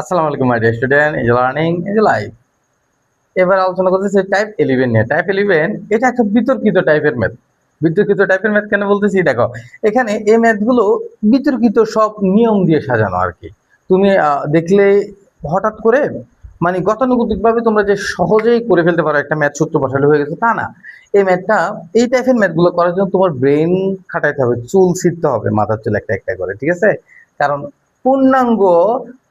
আসসালামু আলাইকুম my dear student, is learning is life. এবার আলোচনা করতেছি টাইপ 11 নিয়ে। টাইপ 11 এটা একটা বিতর্কিত টাইপের ম্যাথ। বিতর্কিত টাইপের ম্যাথ কেন বলতেছি দেখো, এখানে এই ম্যাথগুলো বিতর্কিত সব নিয়ম দিয়ে সাজানো আর কি। তুমি দেখলে হঠাৎ করে মানে গতানুগতিকভাবে তোমরা যে সহজেই করে ফেলতে পারো একটা ম্যাথ সূত্র বসালে হয়ে গেছে তা না। এই ম্যাথটা এই টাইপের ম্যাথগুলো করার জন্য তোমার ব্রেন খাটাইতে হবে, চুল ছিঁড়তে হবে, মাথার চুল একটা একটা করে, ঠিক আছে? কারণ পূর্ণাঙ্গ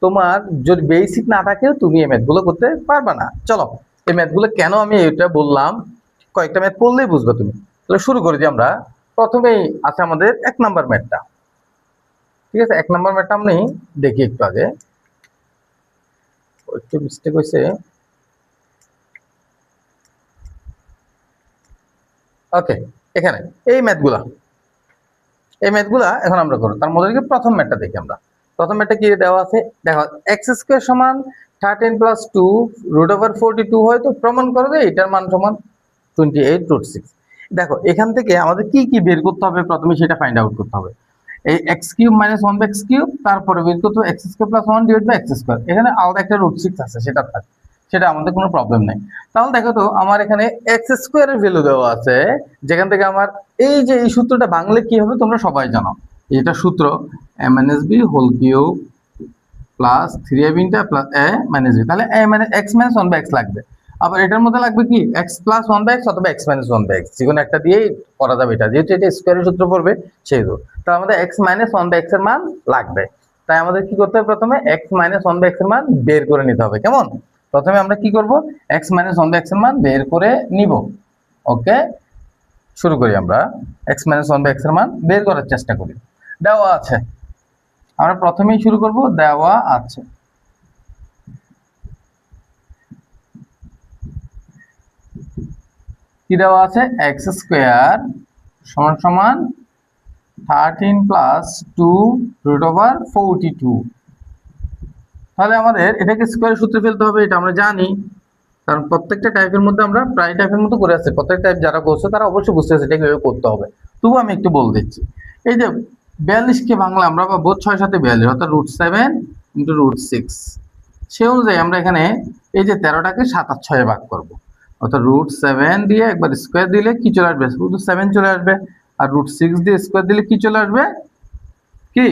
তোমার যদি বেসিক না থাকে তুমি এই ম্যাথগুলো করতে পারবে না। চলো, এই ম্যাথগুলো কেন আমি এটা বললাম, কয়েকটা ম্যাথ পড়লেই বুঝবে তুমি। তাহলে শুরু করি যে আমরা প্রথমেই আছে আমাদের 1 নাম্বার ম্যাথটা। ঠিক আছে, 1 নাম্বার ম্যাথটা আমি দেখি একটু আগে, একটু মিস্টেক হয়েছে। ওকে, এখানে এই ম্যাথগুলা এখন আমরা করবো। তার মধ্যে প্রথম ম্যাথটা দেখি আমরা। প্রথম ম্যাথটা কি দেওয়া আছে দেখো, এক্স স্কোয়ার সমান 13 + 2 √42 হয়, তো প্রমাণ করো যে এটার মান সমান 28√6। দেখো এখান থেকে আমাদের কি কি বের করতে হবে, প্রথমে সেটা ফাইন্ড আউট করতে হবে। এই x³ - 1/x³, তারপরে বের করতে হবে x² + 1 / x²। এখানে আলাদা একটা √6 আছে, সেটা থাক, সেটা আমাদের কোনো প্রবলেম নেই। তাহলে দেখো তো আমার এখানে x² এর ভ্যালু দেওয়া আছে, যেখান থেকে আমার এই যে এই সূত্রটা বাংলা কি হবে তোমরা সবাই জানো। এটা সূত্র a-b whole cube plus 3ab plus a-b, তাহলে x - 1/x লাগবে। আবার এটার মধ্যে লাগবে কি x + 1/x অথবা x - 1/x, যেকোনো একটা দিয়েই করা যাবে এটা, যেহেতু এটা স্কোয়ারের সূত্র পড়বে সেহেতু। তাহলে আমাদের x - 1/x এর মান লাগবে। তাই আমাদের কি করতে হবে, প্রথমে x - 1/x এর মান বের করে নিতে হবে। কেমন? প্রথমে আমরা কি করব, x - 1/x এর মান বের করে নিব। ওকে, শুরু করি আমরা। x - 1/x এর মান বের করার চেষ্টা করি। দেওয়া আছে, আমরা প্রথমেই শুরু করব, দেওয়া আছে কি দেওয়া আছে, x² সমান 13 + 2 √42। তাহলে আমাদের এটাকে স্কোয়ারের সূত্রে ফেলতে হবে, এটা আমরা জানি, কারণ প্রত্যেকটা টাইপের মধ্যে আমরা প্রায় টাইপের মতো করে আসছি। প্রত্যেক টাইপ যারা করছে তারা অবশ্যই বুঝতে পারছে এটা কিভাবে করতে হবে। তবু আমি একটু বলে দিচ্ছি। এই যে 42কে বাংলা আমরা পাবো 6 × 7 = 42, অর্থাৎ √7 × √6। সে অনুযায়ী আমরা এখানে এই যে 13টাকে 7 আর 6 ভাগ করব, অর্থাৎ √7 দিয়ে একবার স্কোয়ার দিলে কি চলে আসবে, শুধু 7 চলে আসবে। আর √6 দিয়ে স্কোয়ার দিলে কি চলে আসবে, কি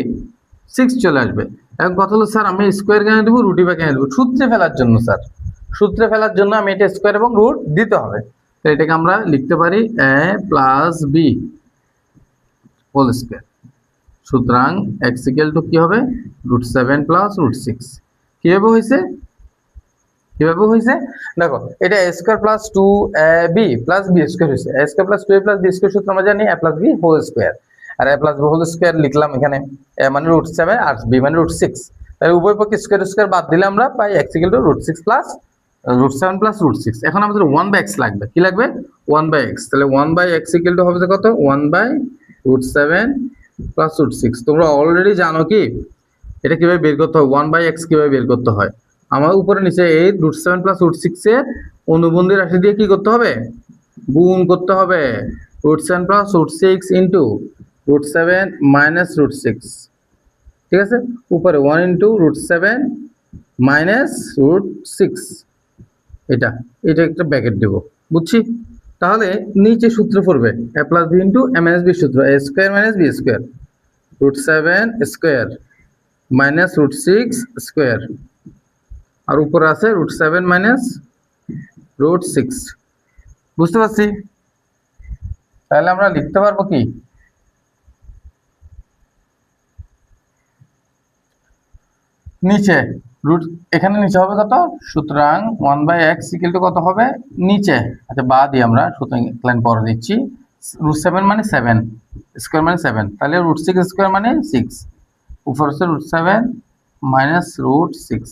6 চলে আসবে। এখন কথা হলো স্যার আমি স্কোয়ার কেন দেবো, রুটই বা কেন দেবো? সূত্রে ফেলার জন্য স্যার, সূত্রে ফেলার জন্য আমি এটা স্কোয়ার এবং রুট দিতে হবে। তো এটাকে আমরা লিখতে পারি a + b হোল স্কোয়ার। সুতরাং x = কি হবে, √7 + √6। কিভাবে হয়েছে, দেখো এটা a² + 2ab + b² হয়েছে। a² + 2a + b² সূত্র আমরা জানি a + b হোল স্কোয়ার। আর a + b হোল স্কোয়ার লিখলাম এখানে, a মানে √7 আর b মানে √6। তাহলে উভয় পক্ষে স্কোয়ার বাদ দিলে আমরা পাই x = √6 + √7 + √6। এখন আমাদের 1/x লাগবে, কি লাগবে 1/x। তাহলে 1/x = হবে কত, 1/√7 + √6। তোমরা অলরেডি জানো কি এটা কিভাবে বের করতে হয়, 1/x কিভাবে বের করতে হয়। আমার উপরে নিচে এই √7 + √6 এর অনুবন্ধী রাশি দিয়ে কি করতে হবে, গুণ করতে হবে। √7 + √6 * √7 - √6, ঠিক আছে? উপরে 1 * √7 - √6, এটা একটা ব্র্যাকেট দেব, বুঝছি? তাহলে নিচে সূত্র পড়বে a + b * a - b সূত্র, a² - b², √7² -√6² আর উপরে আছে √7 - √6। বুঝতে পারছি? তাহলে আমরা লিখতে পারবো কি, নিচে রুট, এখানে নিচে হবে কত, সুতরাং 1/x = কত হবে নিচে, আচ্ছা বা দিই আমরা, সুতরাং লাইন পরে দিচ্ছি। √7 মানে 7, স্কোয়ার মানে 7, তাহলে √6² মানে 6, উপর হচ্ছে √7 - √6।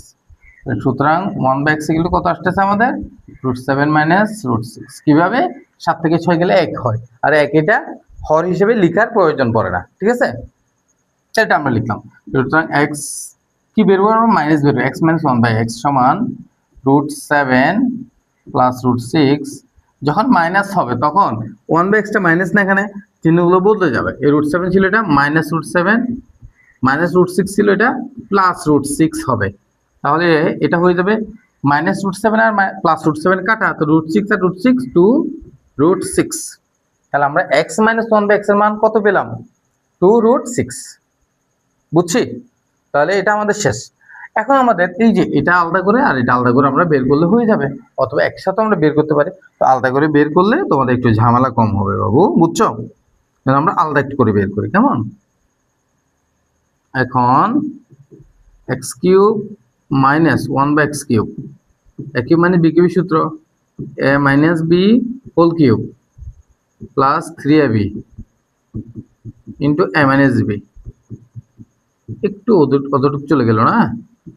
সুতরাং 1/x = কত আসতেছে আমাদের, √7 - √6। কিভাবে, 7 থেকে 6 গেলে 1 হয়, আর 1 এটা হর হিসেবে লেখার প্রয়োজন পড়ে না, ঠিক আছে? সেটা আমরা লিখলাম। সুতরাং x কি বের করবো, মাইনাস বের করবো, x - 1/x সমান √7 + √6। যখন মাইনাস হবে তখন 1/x টা মাইনাস না, এখানে চিহ্নগুলো বদলে যাবে। এই √7 ছিল এটা -√7, -√6 ছিল এটা +√6 হবে। তাহলে এটা হয়ে যাবে -√7 আর +√7 কাটা, তো √6 আর √6 2√6। তাহলে আমরা x - 1/x এর মান কত পেলাম? 2√6। বুঝছি? তাহলে এটা আমাদের শেষ। এখন আমাদের এই যে এটা আলাদা করে আর এটা আলাদা করে আমরা বের করলে হয়ে যাবে, অথবা একসাথে আমরা বের করতে পারি। তো আলাদা করে বের করলে তোমাদের একটু ঝামেলা কম হবে বাবু, বুঝছো? আমরা আলাদা একটু করে বের করি, কেমন? এখন x³ - 1/x³ a³ মানে b³ সূত্র a - b whole cube plus 3ab into a - b। একটু অতটুকু চলে গেল না?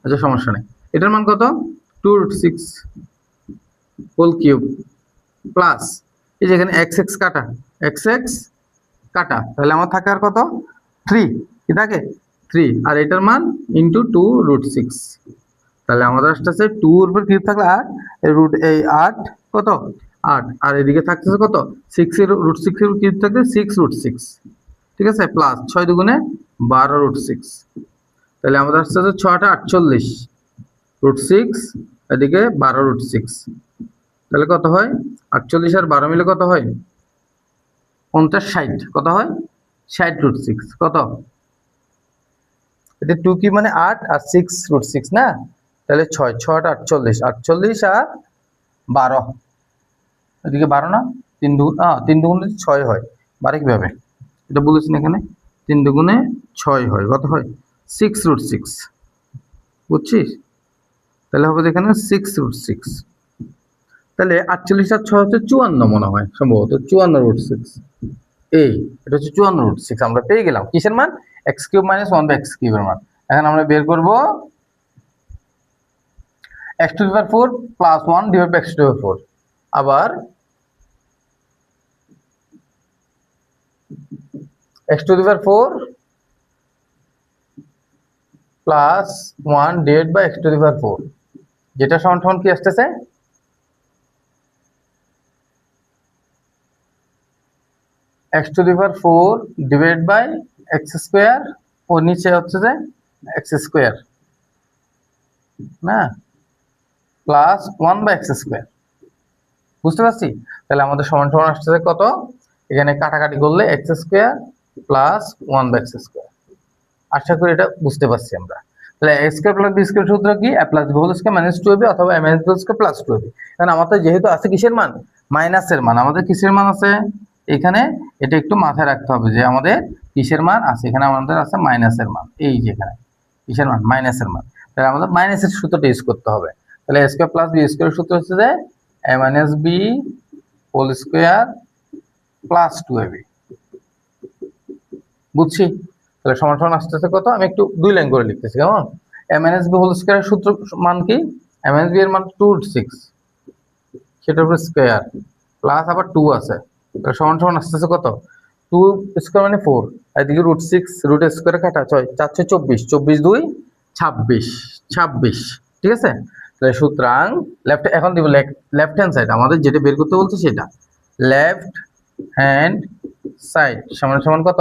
আচ্ছা, সমস্যা নেই। এটার মান কত? 2√6 হোল কিউব প্লাস এই যে এখানে x কাটা, x কাটা, তাহলে আমার থাকে আর কত? 3 কি থাকে? 3 আর এটার মান ইন্টু 2√6। তাহলে আমাদের আসতেছে 2 এর উপর কিউব থাকলে 8, এই 8 কত? 8 আর এদিকে থাকতেছে কত? 6 এর √6 এর কিউব থাকলে 6√6, ঠিক আছে? প্লাস 6 দুগুণে 12√6। তাহলে আমাদের আসতেছে 6 × 8 = 48 √6 এদিকে 12√6। তাহলে কত হয়? 48 আর 12 মিলে কত হয়? 50 60 কত হয়? 60√6 কত? এটা 2 কি মানে 8 আর 6√6 না? তাহলে 6 6 × 8 = 48, 48 আর 12 এদিকে 12 না, 3 দুগুণে 6 হয়। 12 কিভাবে? এটা বলেছেন এখানে 3 দুগুণে 6 হয়, কত হয়? 6√6। বুঝছিস? তাহলে হবে এখানে 6√6। তাহলে 48 আর 6 হচ্ছে 54 মনে হয়, সম্ভবত 54√6। এই এটা হচ্ছে 54√6 আমরা পেয়ে গেলাম। কিসের মান? x³ - 1/x³ এর মান। এখন আমরা বের করব x⁴ + 1/x⁴। আবার x⁴ প্লাস 1/x⁴, যেটা সমান সমান কি আসতেছে? x⁴/x² ও নিচে হচ্ছে যে x² না, প্লাস 1/x²। বুঝতে পারছি? তাহলে আমাদের সমান সমান আসতেছে কত? এখানে কাটাকাটি করলে x² প্লাস 1/x²। আশা করি এটা বুঝতে পারছি আমরা। তাহলে a² + b² সূত্র কি? a + b² - 2ab অথবা a - b² + 2ab। কারণ আমাদের যেহেতু আছে কিসের মান? মাইনাসের মান। আমাদের কিসের মান আছে এখানে? এটা একটু মাথায় রাখতে হবে যে আমাদের কিসের মান আছে। এখানে আমাদের আছে মাইনাসের মান। এই যে এখানে কিসের মান? মাইনাসের মান। তাহলে আমাদের মাইনাসের সূত্রটা ইউজ করতে হবে। তাহলে a² + b² সূত্র হচ্ছে যে a - b whole square plus 2ab। বুঝছি? তাহলে সমান সমান আসতেছে কত? আমি একটু 2 লাইন করে লিখতেছি, কেমন? a - b হোল স্কয়ারের সূত্র মান কি? a - b এর মান 2√6, সেটার উপর স্কয়ার প্লাস আবার 2 আছে। তাহলে সমান সমান আসতেছে কত? 2 স্কয়ার মানে 4, এদিকে √6 রুট স্কয়ারে কাটা 6 4 6 24, 24 2 26, 26, ঠিক আছে? তাহলে সুতরাং লেফট এখন দিব লেফট হ্যান্ড সাইড, আমাদের যেটা বের করতে বলছে সেটা লেফট হ্যান্ড সাইড সমান সমান কত?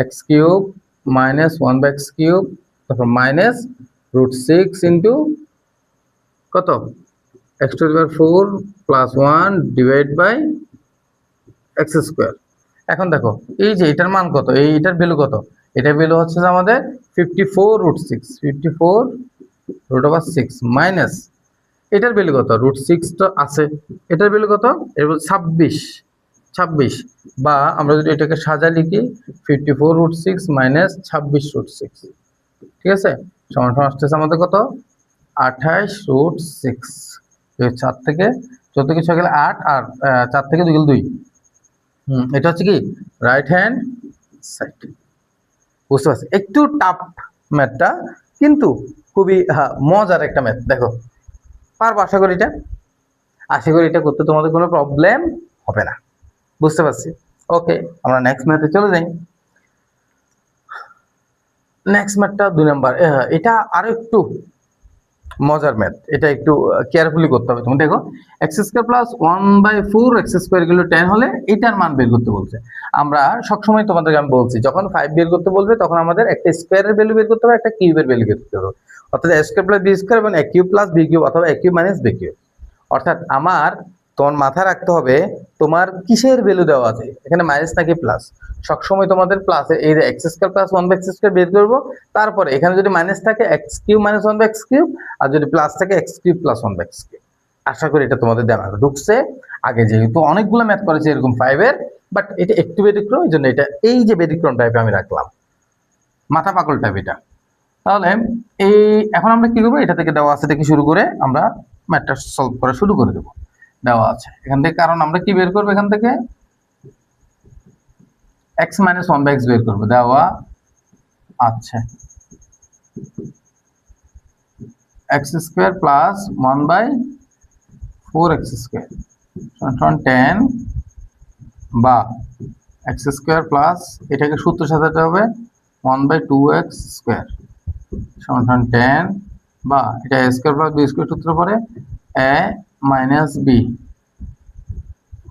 x³ - 1/x³ তারপর মাইনাস √6 ইন্টু কত? x⁴ plus 1/x²। এখন দেখো এই যে এটার মান কত, এইটার ভ্যালু কত? এটার ভ্যালু হচ্ছে যে আমাদের 54√6, 54√6 মাইনাস এটার ভ্যালু কত? √6 তো আছে, এটার ভ্যালু কত? এর 26, 26 বা আমরা যদি এটাকে সাজা লিখি 54√6 মাইনাস 26√6, ঠিক আছে? সমান সমান আসতেছে আমাদের কত? 28√6। 4 থেকে 4 থেকে 6 গেলে 8 আর 4 থেকে 2 গেলে 2। এটা হচ্ছে কি রাইট হ্যান্ড সাইড। বুঝতে পারছি? একটু টাফ ম্যাথটা, কিন্তু খুবই মজার একটা ম্যাথ। দেখো পারবো আশা করি এটা, আশা করি এটা করতে তোমাদের কোনো প্রবলেম হবে না। বুঝতে পারছি? ওকে, আমরা নেক্সট ম্যাথে চলে যাই। নেক্সট ম্যাথটা 2 নাম্বার। এটা আরো একটু মজার ম্যাথ, এটা একটু কেয়ারফুলি করতে হবে। তুমি দেখো x² + 1/4x² = 10 হলে এটার মান বের করতে বলছে। আমরা সবসময় তোমাদেরকে আমি বলছি যখন 5 বের করতে বলবে তখন আমাদের একটা স্কয়ারের ভ্যালু বের করতে হবে, একটা কিউবের ভ্যালু বের করতে হবে। অর্থাৎ a square plus b square এবং a cube plus b cube অথবা a cube minus b cube. অর্থাৎ আমার তোমার মাথায় রাখতে হবে তোমার কিসের ভ্যালু দেওয়া আছে, এখানে মাইনাস নাকি প্লাস। সবসময় তোমাদের প্লাসে এই যে x square plus 1/x square বের করবো, তারপরে এখানে যদি মাইনাস থাকে x cube minus 1/x cube, আর যদি প্লাস থাকে x cube plus 1/x cube. আশা করি এটা তোমাদের দেমাগে ঢুকছে। আগে যেহেতু অনেকগুলো ম্যাথ করেছে এরকম 5 এর, বাট এটা একটু ব্যতিক্রম, এই জন্য এটা এই যে ব্যতিক্রম টাইপে আমি রাখলাম, মাথা পাগল টাইপ এটা। তাহলে এই এখন আমরা কি করবো, এটা থেকে দেওয়া আছে থেকে শুরু করে আমরা ম্যাথটা সলভ করা শুরু করে দেবো। দেওয়া আছে এখান থেকে, কারণ আমরা কি বের করবো এখান থেকে x মাইনাস 1/x বের করবো, দেওয়া আছে x square plus 1/4x square সমান 10 বা x স্কয়ার প্লাস এটাকে সূত্র সাজাতে হবে 1/2x স্কয়ার সমান 10 বা এটা a square plus b square সূত্র পরে a minus b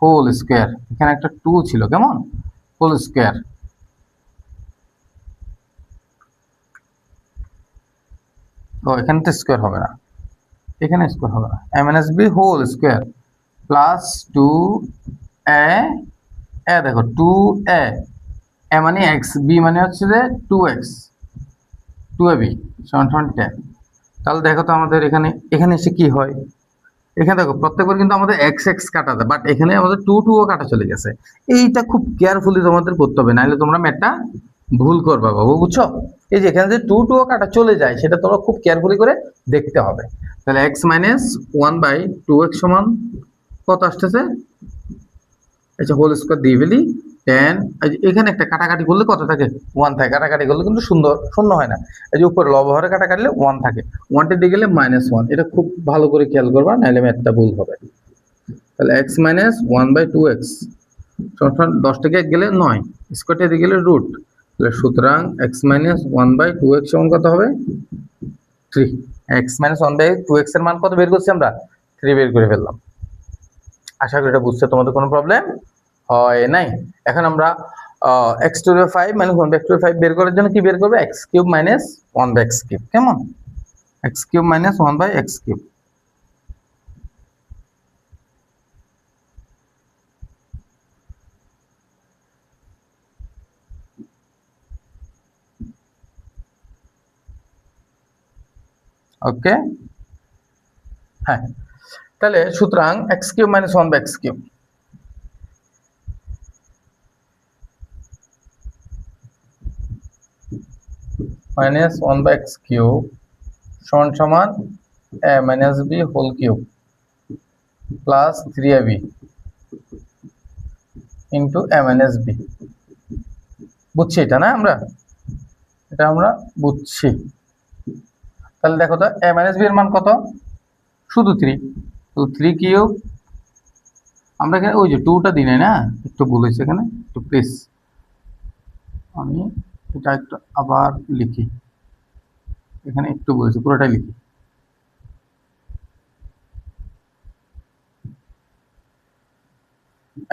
whole square, এখানে একটা 2 ছিল কেমন, হোল স্কয়ার তো এখানে তো স্কয়ার হবে না, এখানে স্কয়ার হবে না, a minus b whole square plus 2a, এ দেখো 2a, a মানে x, b মানে হচ্ছে যে 2x, 2ab সমান 10। তাহলে দেখো তো আমাদের এখানে এখানে এসে কি হয়, এখানে দেখো প্রত্যেকবার কিন্তু আমাদের এক্স এক্স কাটা যায়, বাট এখানে আমাদের 2 ও কাটা চলে গেছে। এইটা খুব কেয়ারফুলি তোমাদের করতে হবে, নাহলে তোমরা ম্যাথটা ভুল করবা বাবু, বুঝছো? এই যে এখানে যে 2 ও কাটা চলে যায় সেটা তোমরা খুব কেয়ারফুলি করে দেখতে হবে। তাহলে x মাইনাস 1/2x সমান কত আসতেছে, আচ্ছা হোল স্কয়ার দিয়ে ফেলি 10, এখানে একটা কাটাকাটি করলে কত থাকে 1 থাকে, কাটাকাটি করলে কিন্তু সুন্দর শূন্য হয় না, এই যে উপরে লবহরে কাটা কাটলে 1 থাকে, 1টা দিয়ে গেলে -1, এটা খুব ভালো করে খেয়াল করবা নাহলে ম্যাথটা ভুল হবে। তাহলে x মাইনাস 1/2x সমান 10 থেকে 1 গেলে 9, স্কয়ারটা দিয়ে গেলে রুট, তাহলে সুতরাং x মাইনাস 1/2x সমান কত হবে 3। x মাইনাস 1/2x এর মান কত বের করছি আমরা, 3 বের করে ফেললাম। আশা করি এটা বুঝতে তোমাদের কোনো প্রবলেম হয় নাই। এখন আমরা x টু দি 5 মাইনাস 1/5 বের করার জন্য কি বের করবে, x cube minus 1/x cube, কেমন, x cube minus 1/x cube. Okay, হ্যাঁ, তাহলে সুতরাং x cube minus 1/x cube minus 1/x cube সমান সমান a minus b whole cube plus 3ab into a minus b। বুঝছি এটা না, আমরা এটা আমরা বুঝছি। তাহলে দেখো তো a মাইনাস b এর মান কত, শুধু 3, তো 3 কিউব, আমরা এখানে ওই যে 2টা দিই নাই না, একটু ভুল হয়েছে এখানে, একটু প্লিজ আমি এটা একটু আবার লিখি, এখানে একটু বলেছি পুরোটাই লিখি।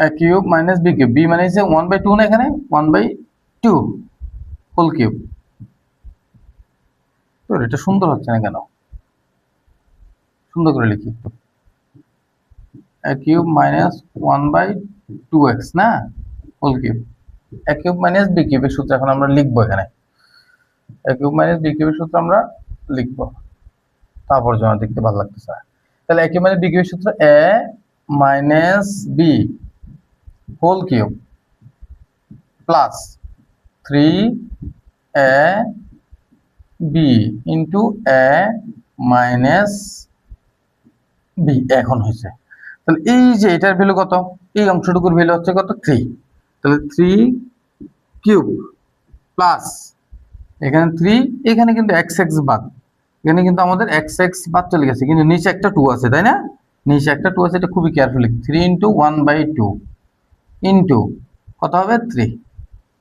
a cube minus b cube, b মানে হচ্ছে 1/2 না, এখানে 1/2 হোল কিউব। তো এটা সুন্দর হচ্ছে না কেন, সুন্দর করে লিখি একটু, a কিউব মাইনাস 1/2x না whole cube, a cube minus b কিউবের সূত্র এখন আমরা লিখবো, এখানে a কিউব মাইনাস b কিউবের সূত্র আমরা লিখবো, তারপর যেন দেখতে ভালো লাগতেছে। তাহলে a কিউব মাইনাস b কিউবের সূত্র a minus b whole cube plus 3ab into a minus b এখন হয়েছে। তাহলে এই যে এটার ভ্যালু কত, এই অংশটুকুর ভ্যালু হচ্ছে কত 3, তাহলে 3 কিউব প্লাস এখানে 3, এখানে কিন্তু x বাদ, এখানে কিন্তু আমাদের x বাদ চলে গেছে, কিন্তু নিচে একটা 2 আছে তাই না, নিচে একটা 2 আছে, এটা খুবই কেয়ারফুলি 3 ইন্টু 1/2 ইন্টু কত হবে 3,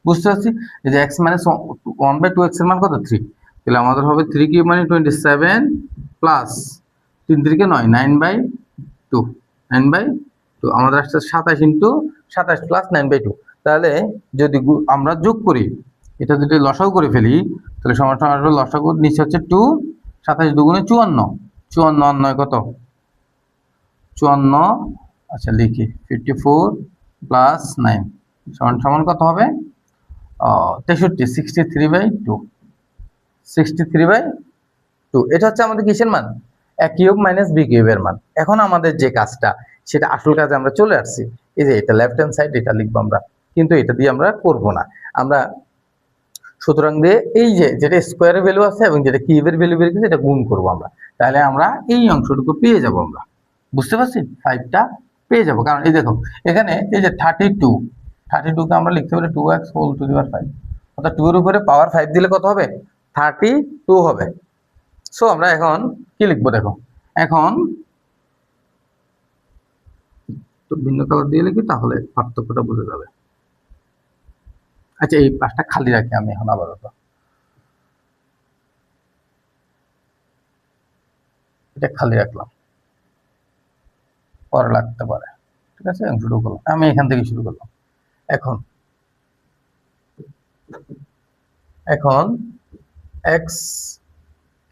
বুঝতে পারছি এই যে x মাইনাস 1/2x এর মান কত 3, তাহলে আমাদের হবে 3 কিউব মানে 27 প্লাস 3 3 কে 9, 9/2, 9/2 আমাদের আসছে 27 ইন্টু 27 প্লাস 9/2। তাহলে যদি আমরা যোগ করি, এটা যদি লসাগু করে ফেলি, তাহলে সমান সমান লসাগু নিচে হচ্ছে 2, 27 দুগুণে 54, 54 আর 9 কত? 54, আচ্ছা লিখি 54 প্লাস 9 সমান সমান কত হবে? 63, 63/2, 63/2। এটা হচ্ছে আমাদের কিসের মান? a কিউব মাইনাস b কিউবের মান। এখন আমাদের যে কাজটা, সেটা আসল কাজে আমরা চলে আসছি। এই যে এটা লেফট হ্যান্ড সাইড, এটা লিখবো আমরা, কিন্তু এটা দিয়ে আমরা করব না। আমরা সুতরাং দিয়ে এই যে যেটা স্কোয়ারের ভ্যালু আছে এবং যেটা কিউবের ভ্যালু বের করেছে এটা গুণ করব আমরা, তাহলে আমরা এই অংশটুকু পেয়ে যাব। আমরা বুঝতে পারছি 5টা পেয়ে যাব। কারণ এই দেখো এখানে এই যে 32 কে আমরা লিখতে পারি 2x whole to the power 5, অর্থাৎ 2 এর উপরে পাওয়ার 5 দিলে কত হবে? 32 হবে। সো আমরা এখন কি লিখবো দেখো, এখন তো ভিন্ন কালার দিয়ে লিখি, তাহলে পার্থক্যটা বোঝা যাবে। আচ্ছা এই পাশটা খালি রাখি আমি এখন আপাতত, এটা খালি রাখলাম, পরে লাগতে পারে। ঠিক আছে, শুরু করলাম, আমি এখান থেকে শুরু করলাম। এখন এখন x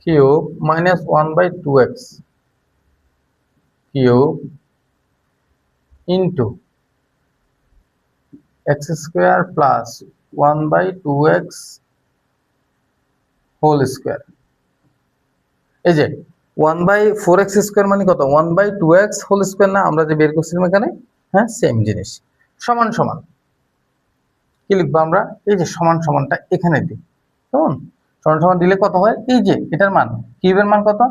cube minus 1/2x cube into x square plus 1/2x whole square. এই যে 1/4x স্কোয়ার মানে কত? 1/2x হোল স্কোয়ার না, আমরা যে বের করছিলাম এখানে, হ্যাঁ সেম জিনিস। সমান সমান কি লিখবো আমরা? এই যে সমান সমানটা এখানে দিই, কেমন? সমান সমান দিলে কত হয়? এই যে এটার মান, কিউবের মান কত?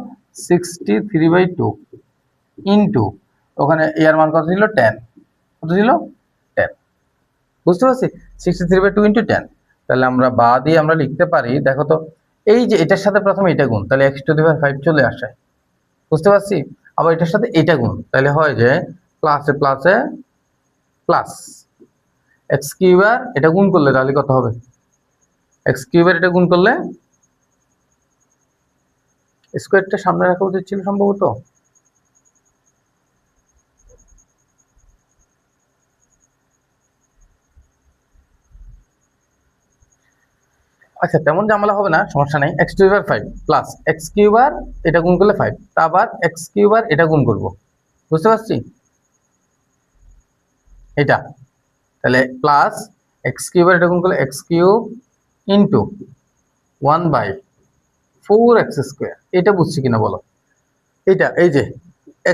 63/2 ইন্টু ওখানে এর মান কত ছিল? 10। কত ছিল? 10। বুঝতে পারছি? 63/2 ইন্টু 10। তাহলে আমরা বা দিয়ে আমরা লিখতে পারি, দেখো তো এই যে এটার সাথে প্রথমে এটা গুণ, তাহলে x টু দি পাওয়ার 5 চলে আসে। বুঝতে পারছি? আবার এটার সাথে এটা গুণ, তাহলে হয় যে প্লাসে প্লাসে প্লাস x কিউবার এটা গুণ করলে তাহলে কত হবে? x কিউবার এটা গুণ করলে স্কোয়ারটা সামনে রাখা উচিত ছিল সম্ভবত। আচ্ছা তেমন ঝামেলা হবে না, সমস্যা নেই। x two the power 5 plus x কিউবার এটা গুণ করলে 5, তা আবার x কিউবার এটা গুণ করব। বুঝতে পারছি? এটা তাহলে প্লাস x কিউবার এটা গুণ করলে x cube into 1/4x square. এটা বুঝছি কিনা বলো? এটা এই যে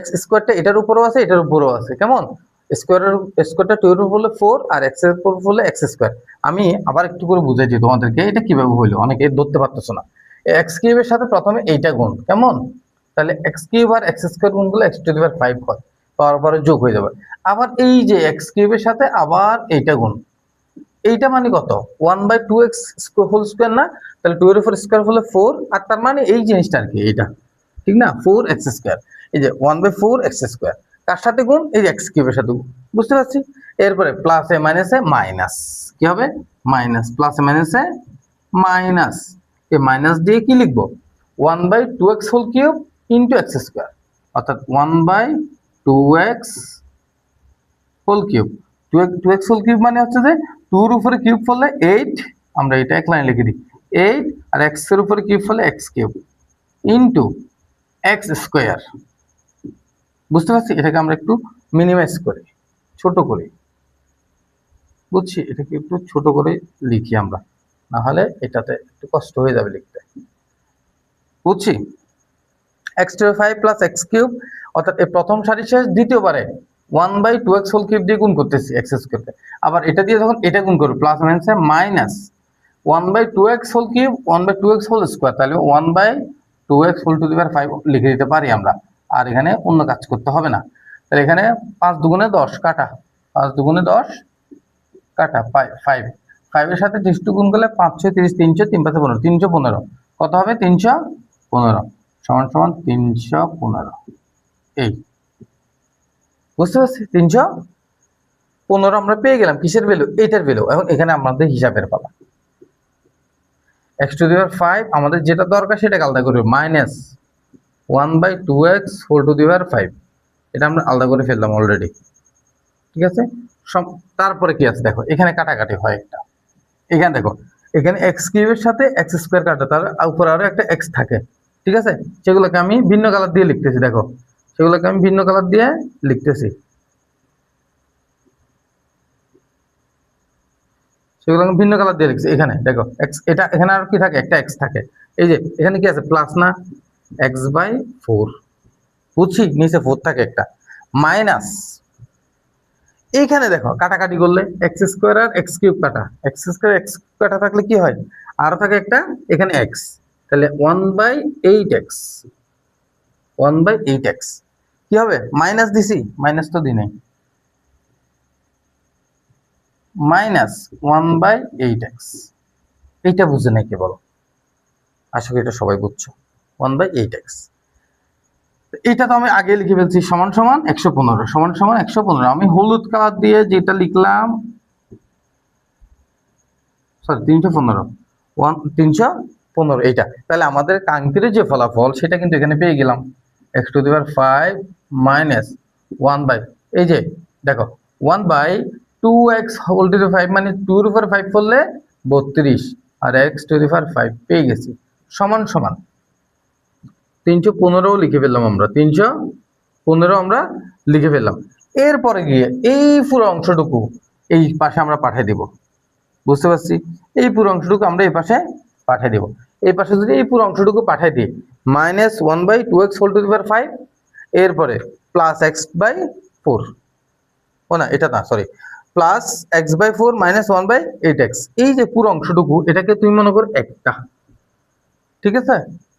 x স্কোয়ারটা এটার উপরও আছে এটার উপরও আছে, কেমন? স্কোয়ারটা 2 এর উপর হলে 4 আর x এর উপর হলে x স্কোয়ার। আমি আবার একটু করে বুঝাই দিই তোমাদেরকে, এটা কিভাবে হইলো, অনেকে ধরতে পারতেছো না। x কিউবের সাথে প্রথমে এইটা গুণ, কেমন? তাহলে x কিউব আর x স্কোয়ার গুণ করলে x টু দি পাওয়ার 5 হয়, পাওয়ার পরে যোগ হয়ে যাবে। আবার এই যে x কিউবের সাথে আবার এইটা গুণ, এইটা মানে কত? 1/2x হোল স্কোয়ার না? তাহলে 2 এর উপর স্কোয়ার হলে 4, আর তার মানে এই জিনিসটা আর কি, এইটা ঠিক না? 4x square. এই যে 1/4x স্কোয়ার কার সাথে গুণ? এই যে x কিউবের সাথে গুণ। বুঝতে পারছি? এরপরে প্লাসে মাইনাসে মাইনাস, কি হবে? মাইনাস, প্লাসে মাইনাসে মাইনাস, এই মাইনাস দিয়ে কি লিখবো? 1/2x whole cube into x square, অর্থাৎ 1/2x whole cube. 2x whole cube মানে হচ্ছে যে 2 এর উপরে কিউব করলে 8, আমরা এটা এক লাইনে লিখে দিই 8, আর x এর উপরে কিউব করলে x cube into x square. বুঝতে পারছি? এটাকে আমরা একটু মিনিমাইজ করি, ছোট করি। বুঝছি? এটাকে একটু ছোট করে লিখি আমরা, না হলে এটাতে একটু কষ্ট হয়ে যাবে লিখতে। বুঝছি? x to 5 plus x cube, অর্থাৎ এই প্রথম সারি শেষ দ্বিতীয়বারে 1/2x হোল কিউব দিয়ে গুণ করতেছি x স্কোয়ারকে। আবার এটা দিয়ে যখন এটা গুণ করব প্লাস মাইনাসে minus 1/2x whole cube 1/2x whole square, তাহলে 1/2x whole to the power 5 লিখে দিতে পারি আমরা। আর এখানে অন্য কাজ করতে হবে না। তাহলে এখানে 5 দুগুণে 10 কাটা, 5 দুগুণে 10 কাটা 5, 5 এর সাথে 30 গুণ করলে 5 6 30, 300 3 5 15, 315 কত হবে? 315 সমান সমান 315। এই বুঝতে পারছি? 315 আমরা পেয়ে গেলাম। কিসের ভ্যালু? এইটার ভ্যালু। এখন এখানে আমাদের হিসাবের পালা। x টু দি পাওয়ার 5 আমাদের যেটা দরকার সেটাকে আলাদা করবে, minus 1/2x whole to the power 5, এটা আমরা আলাদা করে ফেললাম অলরেডি। ঠিক আছে, তারপরে কি আছে দেখো, এখানে কাটাকাটি হয় একটা। এখানে দেখো, এখানে x কিউবের সাথে x স্কোয়ার কাটা, তাহলে উপরে আরো একটা x থাকে, ঠিক আছে, সেগুলোকে আমি ভিন্ন কালার দিয়ে লিখতেছি। দেখো, সেগুলোকে আমি ভিন্ন কালার দিয়ে লিখতেছি। সেগুলো আমি ভিন্ন কালার দিয়ে লিখছি। এখানে দেখো এক্স, এটা এখানে আর কি থাকে, একটা এক্স থাকে। এই যে এখানে কি আছে, প্লাস না, x/4, বুঝছি, নিচে 4 থাকে একটা, মাইনাস, এইখানে দেখো কাটাকাটি করলে এক্স স্কোয়ার আর এক্স কিউব কাটা, এক্স স্কোয়ার এক্স কাটা থাকলে কি হয়, আরো থাকে একটা এখানে এক্স, তাহলে 1/8x, 1/8x কি হবে, মাইনাস দিছি, মাইনাস তো দিই নাই, -1/8x। এইটা বুঝে নাকি বলো, আশা করি এটা সবাই বুঝছো। 1/8x, এটা তো আমি আগে লিখে ফেলছি, সমান সমান 115, সমান সমান 115। আমি হলুদ কালার দিয়ে যেটা লিখলাম, সরি 315, 315 এইটা, তাহলে আমাদের কাঙ্ক্ষিত যে ফলাফল সেটা কিন্তু এখানে পেয়ে গেলাম, x⁵ মাইনাস 1 বাই, এই যে দেখো 1/2x হোল টু দি 5 মানে 2 এর উপর 5 করলে 32, আর x⁵ পেয়ে গেছি, সমান সমান 315 লিখে ফেললাম আমরা, 315 আমরা লিখে ফেললাম। এরপরে গিয়ে এই পুরো অংশটুকু এই পাশে আমরা পাঠিয়ে দিব, বুঝতে পারছি, এই পুরো অংশটুকু আমরা এই পাশে পাঠিয়ে দিব। এই পাশে যদি এই পুরো অংশটুকু পাঠিয়ে দিই, -1/2x whole to the power 5, এরপরে +x/4, ও না এটা না, সরি, +x/4 -1/8x, এই যে পুরো অংশটুকু এটাকে তুমি মনে করো একটা, ঠিক আছে,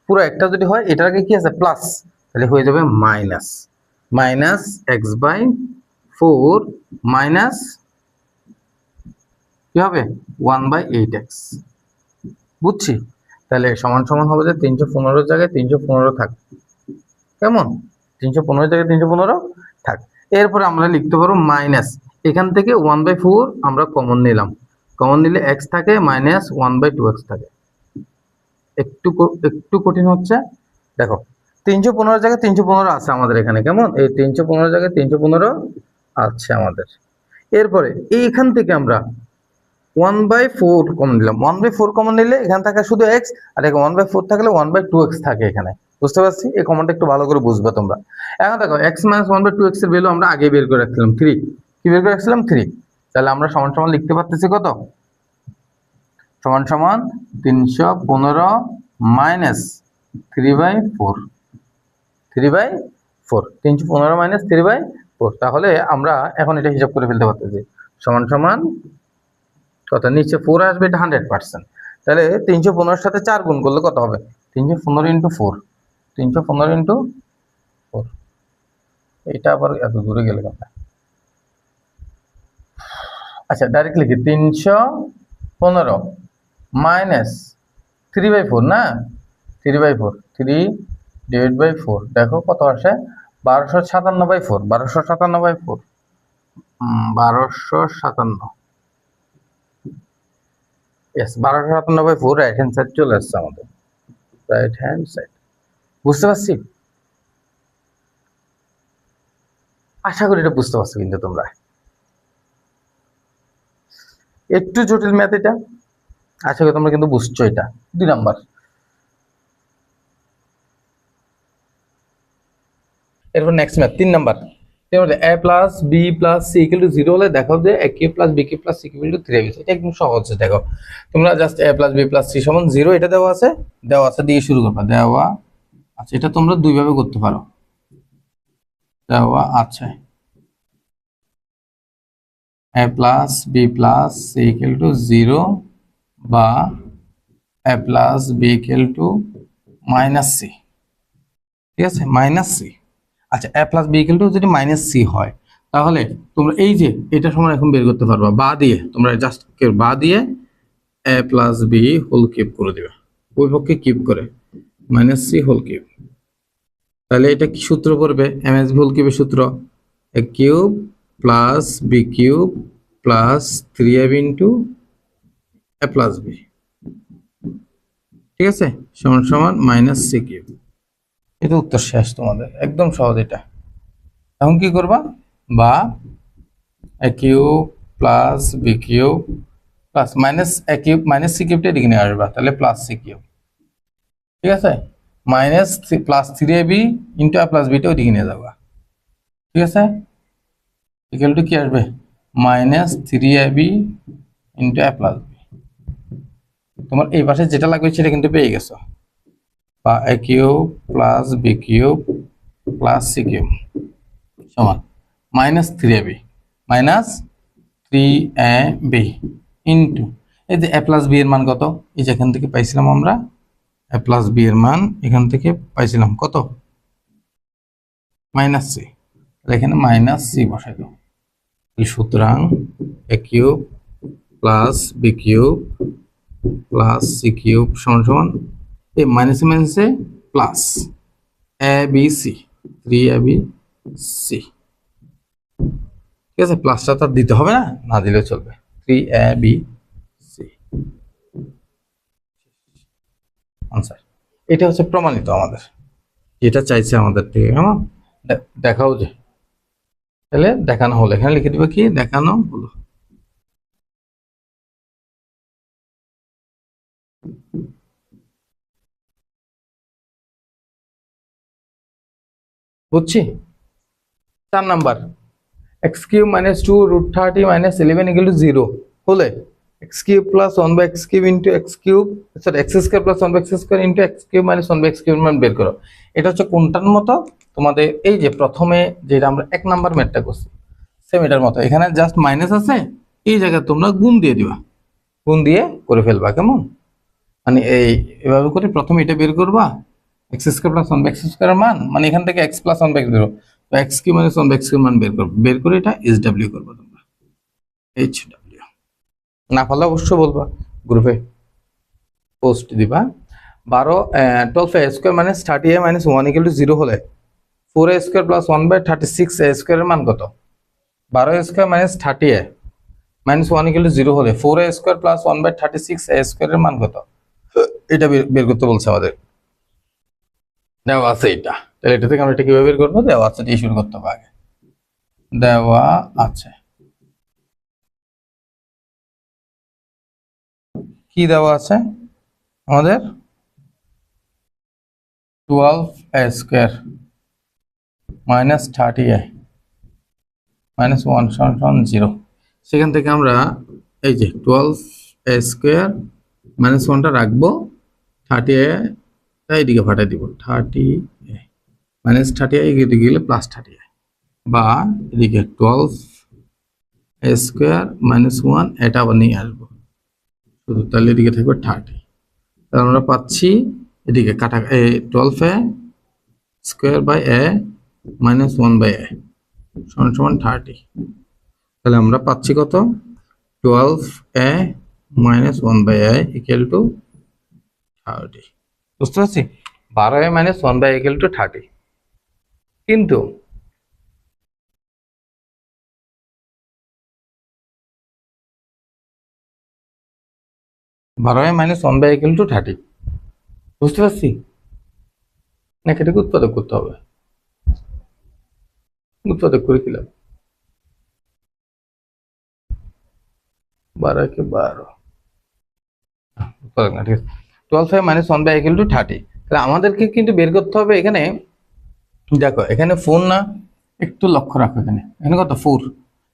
পুরো একটা যদি হয় এটাকে কি আছে প্লাস, তাহলে হয়ে যাবে মাইনাস, -x/4 মাইনাস কি হবে 1/8x, বুঝছি, তাহলে সমান সমান হবে যে 315 জায়গায় 315 থাক, কেমন, 315 জায়গায় 315 থাক। এরপরে আমরা লিখতে পারবো মাইনাস, এখান থেকে 1/4 আমরা কমন নিলাম, কমন নিলে x থাকে -1/2x থাকে, একটু কঠিন হচ্ছে, দেখো 315 জায়গায় 315 আছে আমাদের এখানে, কেমন, এই 315 জায়গায় 315 আছে আমাদের। এরপরে এইখান থেকে আমরা 1/4 কমন নিলাম, 1/4 কমন নিলে এখান থেকে শুধু x, আর এখানে 1/4 থাকলে 1/2x থাকে এখানে, বুঝতে পারছি, এই কমনটা একটু ভালো করে বুঝবে তোমরা। এখন দেখো x - 1/2x এর ভ্যালু আমরা আগে বের করে রাখছিলাম 3, কি বের করে রাখছিলাম 3, তাহলে আমরা সমান সমান লিখতে পারতেছি কত, সমান সমান 315 মাইনাস 3/4, 3/4, 315 মাইনাস 3/4, তাহলে আমরা এখন এটা হিসাব করে ফেলতে পারতেছি, সমান সমান কত, নিচে 4 আসবে, এটা 100%, তাহলে 315 সাথে 4 গুণ করলে কত হবে, 315 ইন্টু 4, 315 ইন্টু 4, এটা আবার এত দূরে গেলে কথা, আচ্ছা ডাইরেক্ট লিখি 315 মাইনাস 3/4 না, 3/4, 3/4, দেখো কত আসে, 1257/4, 1257/4, 1257, ইয়েস 1257/4 রাইট হ্যান্ড সাইড চলে আসছে আমাদের, রাইট হ্যান্ড সাইড, বুঝতে পারছি, আশা করি এটা বুঝতে পারছো কিন্তু তোমরা, একটু জটিল ম্যাথ এটা, আশা করি তোমরা কিন্তু বুঝছো এটা। 2 নাম্বার, এরপর next math 3 number, a plus B plus C equal to 0 হলে দেখো যে a cube plus B cube plus C cube equal to 3ab, এটা একদম সহজ, দেখো তোমরা just a plus B plus C সমান 0 এটা দেওয়া আছে দিয়ে শুরু করবা, দেওয়া আচ্ছা, এটা তোমরা দুই ভাবে করতে পারো, দেওয়া আছে a plus B plus C equal to 0 বা a plus B equal to minus C, ঠিক আছে, মাইনাস সি। আচ্ছা a plus B equal to যদি মাইনাস সি হয়, তাহলে তোমরা এই যে এটা সমান এখন বের করতে পারবা, বা দিয়ে তোমরা জাস্ট বা দিয়ে a plus B whole cube করে দিবে, ওই পক্ষে কিউব করে মাইনাস সি হোল কিউব, তাহলে এটা কি সূত্র পড়বে, এমএস হোল কিউবের সূত্র, a cube plus B cube plus 3ab into a plus B, ঠিক আছে, সমান সমান মাইনাস সি কিউব, এটা উত্তর শেষ তোমাদের, একদম সহজ এটা। এখন কি করবা, বা a cube plus B cube plus minus a cube minus C কিউবটা এদিকে নিয়ে আসবা, তাহলে প্লাস সি কিউব, ঠিক আছে, minus plus 3ab into a plus beta ওইদিকে নিয়ে যাবো, ঠিক আছে? ইকুয়াল টু কি আসবে? Minus 3ab into a plus B. তোমার এই পাশে যেটা লাগবে সেটা কিন্তু পেয়ে গেছো, বা a cube plus B cube plus C cube সমান minus 3ab minus 3ab into এই যে a প্লাস বি এর মান কত? এই যে এখান থেকে পাইছিলাম আমরা a প্লাস বি এর মান, এখান থেকে পাইছিলাম কত? Minus C. এখানে মাইনাস সি বসাই দাও। সুতরাং a cube plus B cube plus C cube সমান সমান এই মাইনাসে মাইনাসে plus A B C, 3ab C, ঠিক আছে? প্লাসটা তো দিতে হবে না, না দিলেও চলবে। 3ab C answer. এটা হচ্ছে প্রমাণিত আমাদের, যেটা চাইছে আমাদের থেকে। কেমন দেখাও যে, তাহলে দেখানো হলো, এখানে লিখে দিবে কি দেখানো হলো। বুঝছি? 4 number, X cube minus 2 root 30 minus 11 equal to 0 হলে X cube plus 1 by X cube into X cube, sorry X square plus 1 by X square into X cube minus 1 by X cube মান বের করো। এটা হচ্ছে কোনটার মতো? তোমাদের এই যে প্রথমে যেটা আমরা 1 নাম্বার ম্যাথটা করছি সেম এটার মতো। এখানে জাস্ট মাইনাস আছে, এই জায়গায় তোমরা গুণ দিয়ে দিবা, গুণ দিয়ে করে ফেলবা। কেমন? মানে এভাবে করে প্রথমে এটা বের করবা, X square plus 1 by X square মান, মানে এখান থেকে এক্স প্লাস 1 বাই এক্স বের হবে, তো X cube minus 1 by X cube মান বের করবে, বের করে এটা এইচ ডাব্লিউ করবা তোমরা, এইচ ডাব্লিউ। না পারলে অবশ্যই বলবা, গ্রুপে পোস্ট দিবা। 12 A square minus 30 A minus 1 equal to 0 হলে 4 A square plus 1 by 36 A স্কোয়ারের মান কত? 12 A square minus 30 A minus 1 equal to 0 হলে 4 A square plus 1 by 36 A স্কোয়ারের মান কত? এটা বের করতে বলছে আমাদের, দেওয়া আছে এটা। তাহলে এটা থেকে আমরা এটা কিভাবে বের করবো? দেওয়া আছে, এটা শুরু করতে হবে আগে। দেওয়া আছে, কি দেওয়া আছে আমাদের? 12a square minus 30a minus 1 সমান 0। সেখান থেকে আমরা এই যে 12a স্কোয়ার মাইনাস 1টা রাখবো, 30a এইদিকে ফাটাই দিব, 30a মাইনাস 30a এদিকে গেলে প্লাস 30a, বা এদিকে 12a স্কোয়ার মাইনাস 1 এটা আবার নিয়ে আসবো শুধু, তাহলে এদিকে থাকবে 30। তাহলে আমরা পাচ্ছি এদিকে কাটা 12a square by a minus 1 by a সমান সমান 30। তাহলে আমরা পাচ্ছি কত? 12a minus 1 by a equal to 30। বুঝতে পারছি? 12a minus 1 by a equal to 30। কিন্তু মাইনাস 1 বাই ইকুয়াল টু 30, বুঝতে পারছি? নাকি এটাকে উৎপাদক করতে হবে? উৎপাদক করে কি লাভ? 12 কে 12 উৎপাদক না, ঠিক আছে। 12a minus 1 by equal to 30। তাহলে আমাদেরকে কিন্তু বের করতে হবে এখানে, দেখো এখানে 4 না, একটু লক্ষ্য রাখো, এখানে এখানে কত? 4।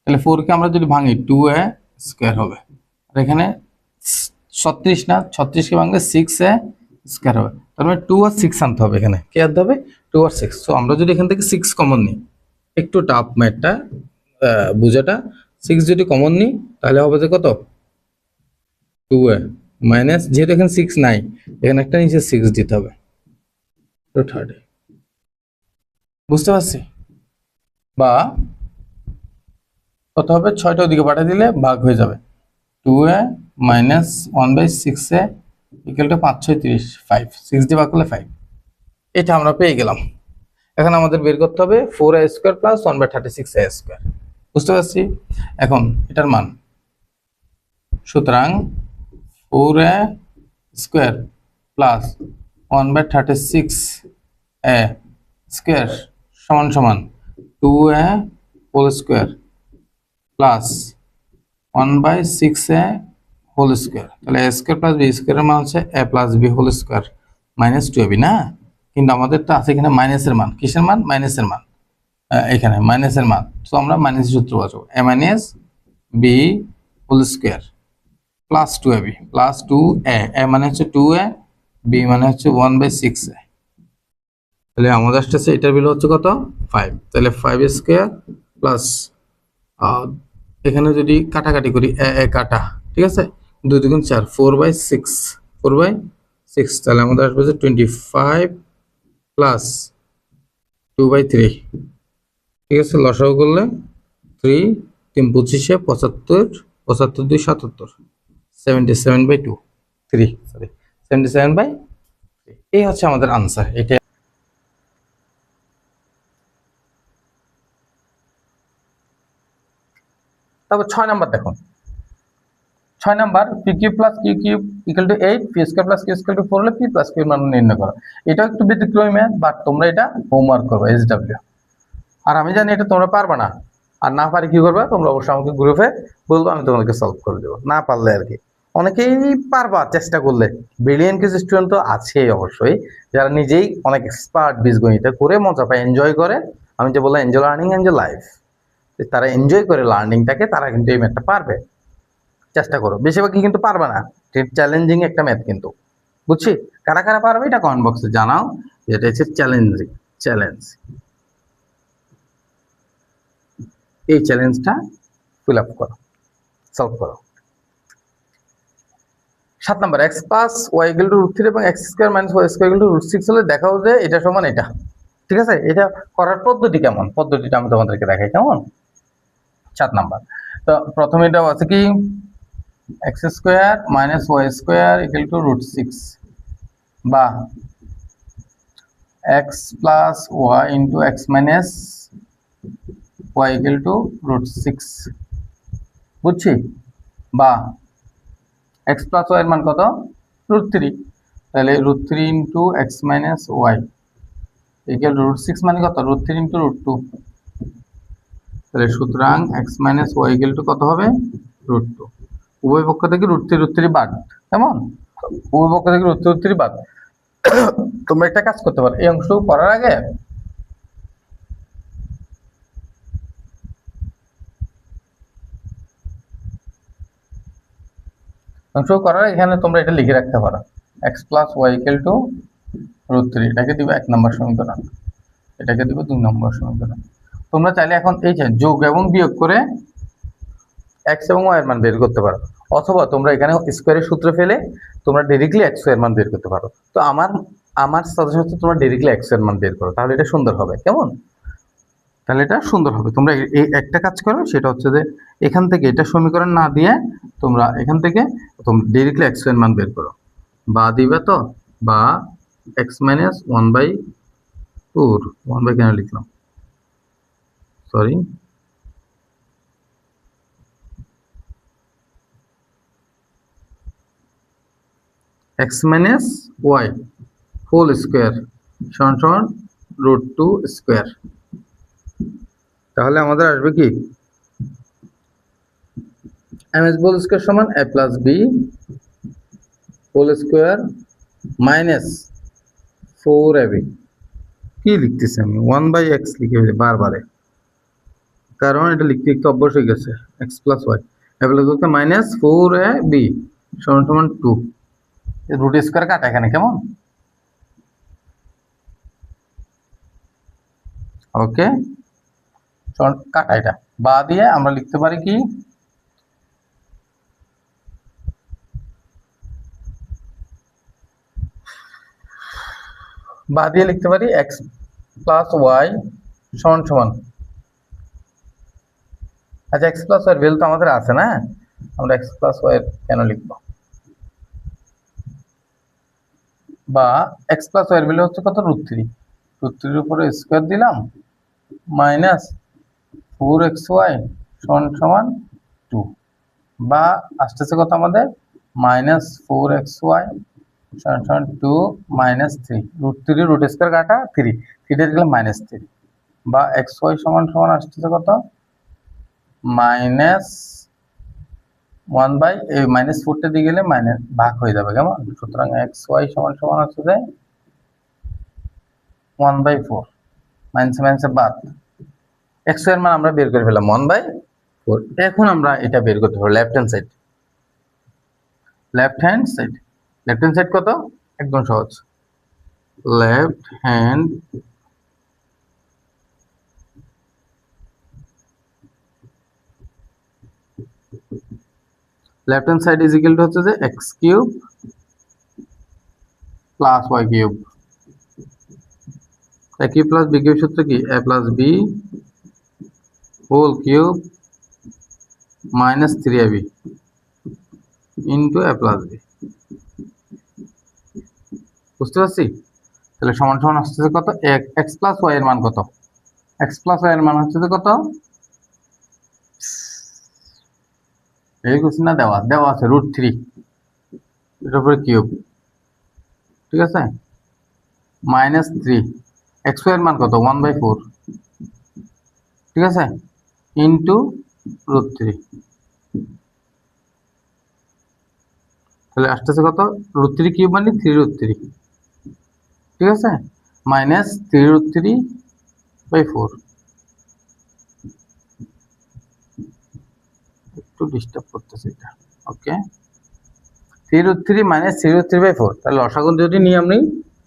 তাহলে 4 কে আমরা যদি ভাঙি 2a স্কোয়ার হবে, আর এখানে 36 না, 36 কে ভাঙলে 6a স্কোয়ার হবে। তার মানে 2 আর 6 আনতে হবে, এখানে কি আনতে হবে? 2 আর 6। সো আমরা যদি এখান থেকে 6 কমন নিই, একটু টাফ ম্যাথটা বুঝাটা, 6 যদি কমন নিই তাহলে হবে যে কত? 2a মাইনাস, যেহেতু এখানে 6 নাই, এখানে একটা নিচে 6 দিতে হবে, তো 30। বুঝতে পারছি? বা কত হবে? 6টা ওদিকে পাঠিয়ে দিলে ভাগ হয়ে যাবে, 2a minus 1 by 6a equal to 5 6 30, 5, 6 দিয়ে ভাগ করলে 5। এটা আমরা পেয়ে গেলাম। এখন আমাদের বের করতে হবে 4a square plus 1 by 36a square. বুঝতে পারছি? এখন এটার মান, সুতরাং 4a square plus 1 by 36a square সমান সমান 2a whole square plus 1 by 6a whole square. তাহলে a স্কোয়ার প্লাস বি স্কোয়ারের মান হচ্ছে a plus B whole square minus 2ab না? কিন্তু আমাদের তো আছে এখানে মাইনাসের মান, কিসের মান? মাইনাসের মান, এখানে মাইনাসের মান। তো আমরা মাইনাস সূত্র বসাবো, a minus B whole square plus 2ab plus 2a, a মানে হচ্ছে 2a, b মানে হচ্ছে 1/6a। তাহলে আমাদের আসতেছে এটার ভ্যালু হচ্ছে কত? 5। তাহলে 5 স্কোয়ার প্লাস এখানে যদি কাটাকাটি করি এ কাটা, ঠিক আছে, 2 2 4, 4/6, 4/6, তাহলে আমাদের আসবে যে 25 প্লাস 2/3, ঠিক আছে, লসাগু করলে 3 3 25 75, 75 2 77, 77/2, 3 সরি 77/3। এই হচ্ছে আমাদের আনসার। এটা তারপর 6 নাম্বার দেখো, 6 number P Q plus Q cube equal to 8, P square plus Q square to 4 হলে পি প্লাস কিউ মান নির্ণয় করো। এটা একটু ব্যতিক্রমী ম্যাথ, বাট তোমরা এটা হোমওয়ার্ক করবে এসডব্লিউ। আর আমি জানি এটা তোমরা পারবে না, আর না পারি কি করবে তোমরা অবশ্যই আমাকে গ্রুপে বলবো, আমি তোমাদেরকে সলভ করে দেবো। না পারলে আর কি, অনেকেই পারবা চেষ্টা করলে, ব্রিলিয়েন্ট কিছু স্টুডেন্ট তো আছেই অবশ্যই, যারা নিজেই অনেক এক্সপার্ট বীজগণিতে করে মজা পায়, এনজয় করে। আমি যে বললাম এনজয় লার্নিং এনজয় লাইফ, তারা এনজয় করে লার্নিংটাকে, তারা কিন্তু এই ম্যাথটা পারবে। চেষ্টা করো, বেশিরভাগই কিন্তু পারবে না, চ্যালেঞ্জিং একটা ম্যাথ কিন্তু, বুঝছি। কারা কারা পারবে এটা কমেন্ট বক্সে জানাও, যেটা হচ্ছে চ্যালেঞ্জিং চ্যালেঞ্জ। এই চ্যালেঞ্জটা ফিল আপ করো, সলভ করো। 7 number, X plus Y equal to √3 এবং X square minus Y square equal to √6 হলে দেখাও যে এটা সমান এটা, ঠিক আছে। এটা করার পদ্ধতি কেমন, পদ্ধতিটা আমি তোমাদেরকে দেখাই কেমন। 7 নাম্বার, তো প্রথমে এটা আছে কি, X square minus Y square equal to √6 বা X plus Y into X minus Y equal to √6, বুঝছি। বা এক্স প্লাস ওয়াই এর মান কত? √3, তাহলে √3 into X minus Y equal √6 মানে কত? √3 ইন্টু √2, তাহলে সুতরাং X minus Y equal to কত হবে? √2। উভয় পক্ষ থেকে √3 বাদ, কেমন? উভয় পক্ষ থেকে √3 বাদ। তোমরা একটা কাজ করতে পারো, এই অংশটুকু করার আগে এখানে তোমরা এটা লিখে রাখতে পারো, X plus Y equal to √3, এটাকে দিবে 1 নম্বর সমীকরণ, এটাকে দিবে 2 নম্বর সমীকরণ। তোমরা চাইলে এখন এই যে যোগ এবং বিয়োগ করে এক্স এবং ওয়াই এর মান বের করতে পারো, অথবা তোমরা এখানে স্কোয়ারের সূত্র ফেলে তোমরা ডাইরেক্টলি এক্স এর মান বের করতে পারো। তো আমার সাজেশন হচ্ছে তোমরা ডাইরেক্টলি এক্স এর মান বের করো, তাহলে এটা সুন্দর হবে, কেমন? তাহলে এটা সুন্দর হবে। তোমরা এই একটা কাজ করো, সেটা হচ্ছে যে এখান থেকে এটা সমীকরণ না দিয়ে তোমরা এখান থেকে তোমরা ডাইরেক্টলি এক্স এর মান বের করো, বা দিবে তো, বা এক্স মাইনাস 1/4, 1 কেন লিখলাম, sorry, X minus Y whole square সমান সমান √2 স্কোয়ার। তাহলে আমাদের আসবে কি, এমএস হোল স্কোয়ার সমান a plus B whole square minus 4ab। কি লিখতেছি আমি? 1/x লিখে ফেলি বারবারে, কারণ এটা লিখতে লিখতে অভ্যাস হয়ে গেছে। X plus Y a plus বলতে মাইনাস 4ab সমান সমান 2, রুট স্কোয়ার কাটা এখানে, কেমন? ওকে, কাটা এটা, বা দিয়ে আমরা লিখতে পারি কি, বা দিয়ে লিখতে পারি এক্স প্লাস ওয়াই সমান সমান, আচ্ছা এক্স প্লাস ওয়াই ভ্যালু তো আমাদের আছে না, আমরা এক্স প্লাস ওয়াই কেন লিখব, বা এক্স প্লাস ওয়াই ভ্যালু হচ্ছে কত? √3, √3 উপরে স্কোয়ার দিলাম মাইনাস 4xy সমান সমান 2, বা আসতেছে কত আমাদের? মাইনাস 4xy সমান সমান 2 মাইনাস 3, √3 রুট স্কোয়ার কাটা 3, 3 দিলাম মাইনাস 3, বা xy সমান সমান আসতেছে কত? মাইনাস 1 এই মাইনাস 4টা দিয়ে গেলে মাইনাস ভাগ হয়ে যাবে, কেমন? সুতরাং xy সমান সমান হচ্ছে যে 1/4 মাইনাস মাইনাসে বাদ, x এর মান আমরা বের করে ফেললাম 1/4। এখন আমরা এটা বের করতে পারবো left hand side. Left hand side, left hand side কত? একদম সহজ, left hand side is equal to হচ্ছে যে x cube plus y cube. a cube plus b cube সূত্র কি? a plus b whole cube minus 3ab into a plus b। বুঝতে পারছি? তাহলে সমান সমান আসছে কত? x প্লাস y এর মান কত? x প্লাস y এর মান হচ্ছে যে কত? এই কোশ্চেন না দেওয়া আছে √3, এটার উপরে কিউব, ঠিক আছে, মাইনাস 3, x এর মান কত? 1/4, ঠিক আছে, ইন্টু √3। তাহলে আসতেছে কত? √3 কিউব মানে 3√3, ঠিক আছে, মাইনাস 3√3/4। একটু ডিস্টার্ব করতেছে এটা, ওকে। 3√3 মাইনাস 3√3/4, তাহলে লসাগু যদি নিই আমি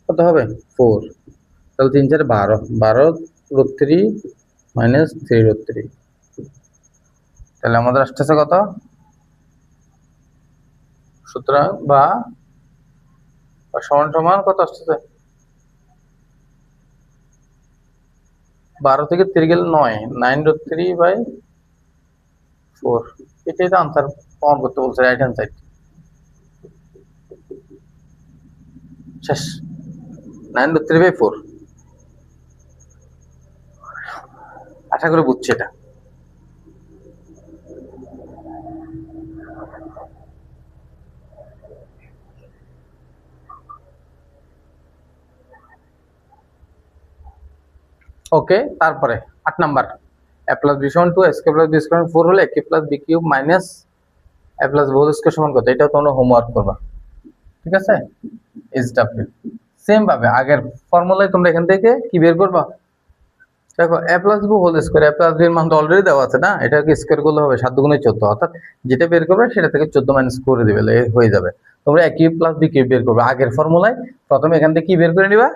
কত হবে? 4। তাহলে 3 4 12, 12√3 মাইনাস 3√3, তাহলে আমাদের আসতেছে কত? সুতরাং বা সমান সমান কত আসতেছে? 12 থেকে 3 গেলে 9, 9√3/4। এটাই তো আনসার প্রমাণ করতে বলছে, রাইট হ্যান্ড সাইড। শেষ, 9√3/4। আশা করি বুঝছি এটা। ওকে, তারপরে 8 নাম্বার, a প্লাস b সমান 2, a প্লাস b সমান 4 হলে a plus b cube minus a plus b whole square সমান কত? এটাও তোমরা হোমওয়ার্ক করবা, ঠিক আছে। SW সেম ভাবে আগের ফর্মুলায় তোমরা এখান থেকে কি বের করবা? দেখো a plus b whole square, a plus b এর মান তো অলরেডি দেওয়া আছে না, এটাকে স্কয়ার করলে হবে 7 গুণে 14, অর্থাৎ যেটা বের করবে সেটা থেকে 14 মাইনাস করে দিবে, হয়ে যাবে। তোমরা a cube plus b cube বের করবে আগের ফর্মুলায়, প্রথমে এখান থেকে কি বের করে নিবা?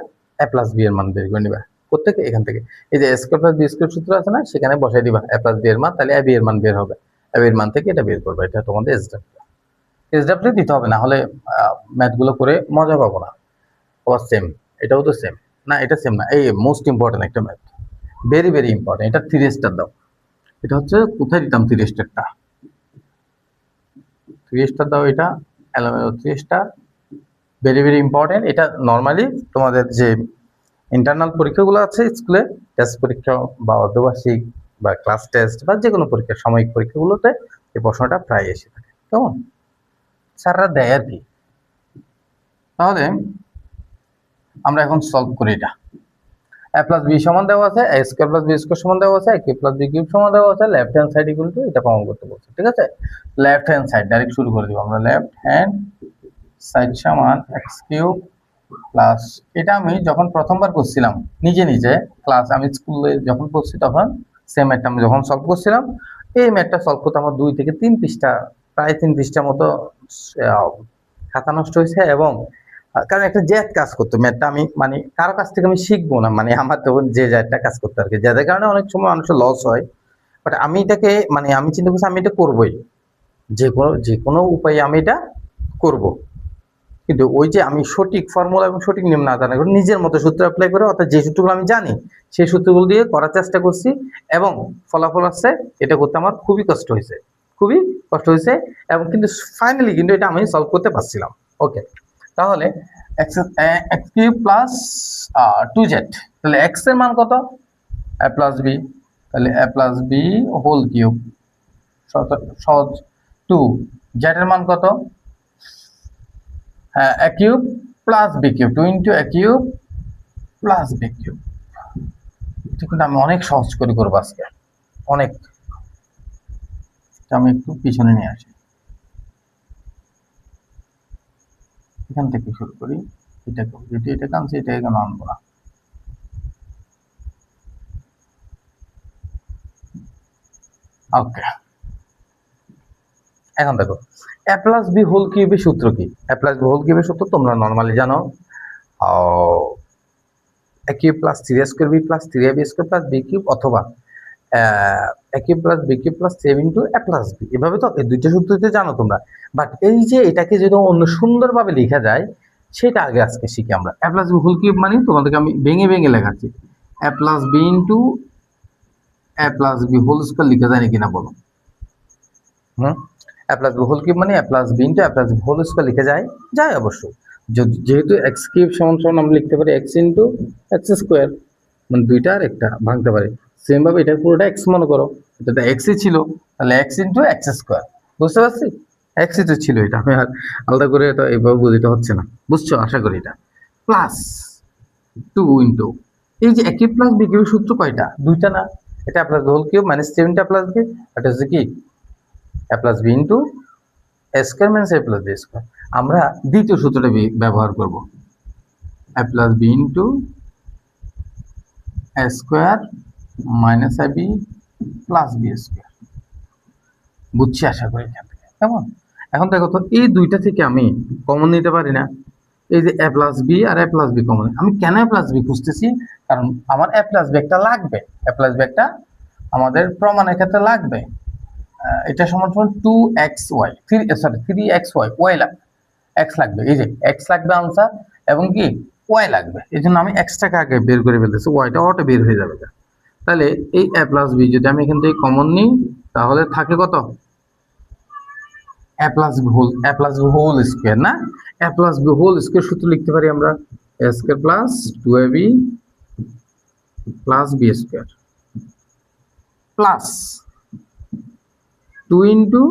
a প্লাস b এর মান বের করে নিবা। কোত্থেকে? এখান থেকে। এই যে a square plus b square সূত্র আছে না, সেখানে বসাই দিবা a প্লাস b এর মান, তাহলে a b এর মান বের হবে। a b এর মান থেকে এটা বের করবে, এটা তোমাদের SW দিতে হবে, না হলে ম্যাথ গুলো করে মজা পাবো না। আবার সেম, এটাও তো সেম না, এটা সেম না, এই মোস্ট ইম্পর্টেন্ট একটা ম্যাথ, ভেরি ভেরি ইম্পর্টেন্ট। এটা 3 স্টার দাও। এটা হচ্ছে কোথায় দিতাম 3 স্টারটা? 3 স্টার দাও, এটা এলোমেলো 3 স্টার, ভেরি ভেরি ইম্পর্টেন্ট। এটা নর্মালি তোমাদের যে ইন্টারনাল পরীক্ষাগুলো আছে স্কুলে, টেস্ট পরীক্ষা বা অর্ধবার্ষিক বা ক্লাস টেস্ট বা যে কোনো পরীক্ষা, সাময়িক পরীক্ষাগুলোতে এই প্রশ্নটা প্রায় এসে থাকে, কেমন স্যাররা দেয় আর কি। তাহলে আমরা এখন সলভ করি এটা। a প্লাস b সমান দেওয়া আছে, a square plus b square সমান দেওয়া আছে, a cube plus b cube সমান দেওয়া আছে, left hand side equal to এটা প্রমাণ করতে বলছে, ঠিক আছে। লেফট হ্যান্ড সাইড ডাইরেক্ট শুরু করে দিব আমরা। লেফট হ্যান্ড সাইড সমান x কিউব প্লাস, এটা আমি যখন প্রথমবার করছিলাম নিজে নিজে ক্লাস, আমি স্কুলে যখন পড়ছি তখন সেম ম্যাথটা আমি যখন সলভ করছিলাম, এই ম্যাথটা সলভ করতে আমার 2 থেকে 3 পৃষ্ঠা, প্রায় 3 পৃষ্ঠার মতো খাতা নষ্ট হয়েছে। এবং কারণ একটা জেদ কাজ করতো ম্যাথটা, আমি মানে কারো কাছ থেকে আমি শিখবো না, মানে আমার তখন যে জেদটা কাজ করতো আর কি, যাদের কারণে অনেক সময় মানুষের লস হয়। বাট আমি এটাকে মানে আমি চিন্তা করছি আমি এটা করবোই, যে কোনো উপায়ে আমি এটা করব। কিন্তু ওই যে আমি সঠিক ফর্মুলা এবং সঠিক নিয়ম না জানা করে নিজের মতো সূত্র অ্যাপ্লাই করে, অর্থাৎ যে সূত্রগুলো আমি জানি সেই সূত্রগুলো দিয়ে করার চেষ্টা করছি, এবং ফলাফল আসছে এটা করতে আমার খুবই কষ্ট হয়েছে, খুবই কষ্ট হয়েছে। এবং কিন্তু ফাইনালি কিন্তু এটা আমি সলভ করতে পারছিলাম। ওকে, তাহলে x কিউব প্লাস 2z, তাহলে x এর মান কত? a প্লাস b, তাহলে a plus b whole cube সহজ 2, z এর মান কত? a cube plus b cube, 2 into a cube plus b cube. এটা কিন্তু আমি অনেক সহজ করে করবো আজকে, অনেক। আমি একটু পিছনে নিয়ে আসি, এখান থেকে শুরু করি। এটা আনছি, এটা কেন আনবো না? ওকে, এখন দেখো a প্লাস বি হোল কিউবের সূত্র কি? a প্লাস বি হোল কিউবের সূত্র তোমরা নর্মালি জানো, a cube plus 3a square b plus 3ab square plus B cube, অথবা a cube plus B cube plus 3ab into a plus b. এভাবে তো এই দুইটা সূত্রতে জানো তোমরা, বাট এই যে এটাকে যদি অন্য সুন্দরভাবে লেখা যায় সেটা আগে আজকে শিখি আমরা। a plus B whole cube মানে তোমাদেরকে আমি ভেঙে ভেঙে লেখাচ্ছি, a plus b into a plus B whole square লিখা যায় নাকি না বলো? a plus B whole cube মানে a plus b into a plus B whole square লিখে যায়, যায় অবশ্যই। যেহেতু x কিউব সমান সমান আমরা লিখতে পারি x ইনটু x স্কয়ার, মানে দুইটা আর একটা ভাঙতে পারি। সেম ভাবে এটা পুরোটা x মনে করো, এটা x ই ছিল, তাহলে x ইনটু x স্কয়ার। বুঝতে পারছি? x ই তো ছিল, এটা আমি আর আলাদা করে তো এইভাবে বুঝতে হচ্ছে না, বুঝছো আশা করি। এটা প্লাস 2 ইনটু এই যে a কিউব প্লাস b কিউবের সূত্র কয়টা? দুইটা না? এটা a plus B whole cube minus 7 a plus b, এটা হচ্ছে কি a plus b into a square minus a plus b square. আমরা দ্বিতীয় সূত্রটা ব্যবহার করব, a plus b into a square minus ab plus b square. বুঝছি আশা করি এখান থেকে, কেমন? এখন দেখো তো এই দুইটা থেকে আমি কমন নিতে পারি না? এই যে a প্লাস b আর a প্লাস b কমন, আমি কেন a প্লাস b খুঁজতেছি? কারণ আমার a প্লাস b একটা লাগবে, a প্লাস b একটা আমাদের প্রমাণের ক্ষেত্রে লাগবে। এটা সমান সমান 2xy 3xy y লাগবে, x লাগবে, এই যে x লাগবে আনসার, এবং কি y লাগবে। এই জন্য আমি x টাকে আগে বের করে ফেলতেছি, yটা অটো বের হয়ে যাবে। তাহলে এই a প্লাস b যদি আমি এখান থেকে কমন নিই তাহলে থাকে কত? a plus b whole square, না? a plus b whole square সূত্র লিখতে পারি আমরা a square plus 2ab plus b square plus 2 into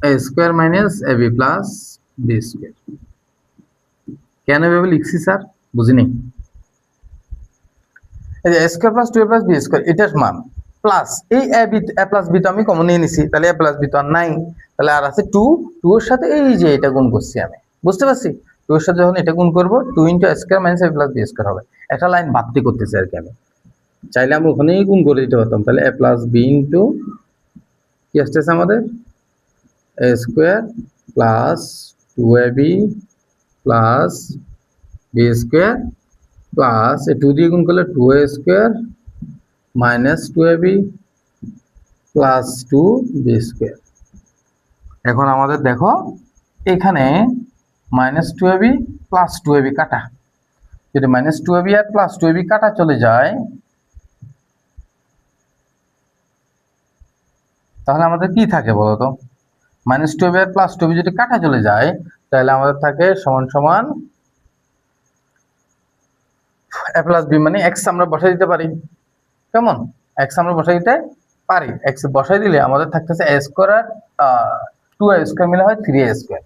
a square minus ab plus b square. কেন এভাবে লিখছি স্যার? বুঝিনি। এই যে a square plus 2a plus b square এটার মান প্লাস এই a প্লাস b তো আমি কমন নিয়ে নিছি, তাহলে a প্লাস b তো আর নাই, তাহলে আর আছে 2 এর সাথে এই যে এটা গুণ করছি আমি, বুঝতে পারছি? 2 এর সাথে যখন এটা গুণ করব 2 into a square minus a plus b square হবে। একটা লাইন বাদ করতেছি আর কি, আমি চাইলে আমি ওখানেই গুণ করে দিতে পারতাম। তাহলে a প্লাস b ইনটু কি আসতেছে আমাদের a square plus 2ab plus b square plus 2 দিয়ে গুণ করলে 2a square minus 2ab plus 2b square. এখন আমাদের দেখো এখানে মাইনাস 2ab প্লাস 2ab কাটা, যদি মাইনাস 2ab আর প্লাস 2ab কাটা চলে যায় তাহলে আমাদের কি থাকে বলো তো? মাইনাস 2ab আর প্লাস 2ab যদি কাটা চলে যায় তাহলে আমাদের থাকে সমান সমান a প্লাস b, মানে x আমরা বসাই দিতে পারি, কেমন? x আমরা বসাই দিতে পারি, x বসাই দিলে আমাদের থাকতেছে a square R 2a square মিলে হয় 3a square,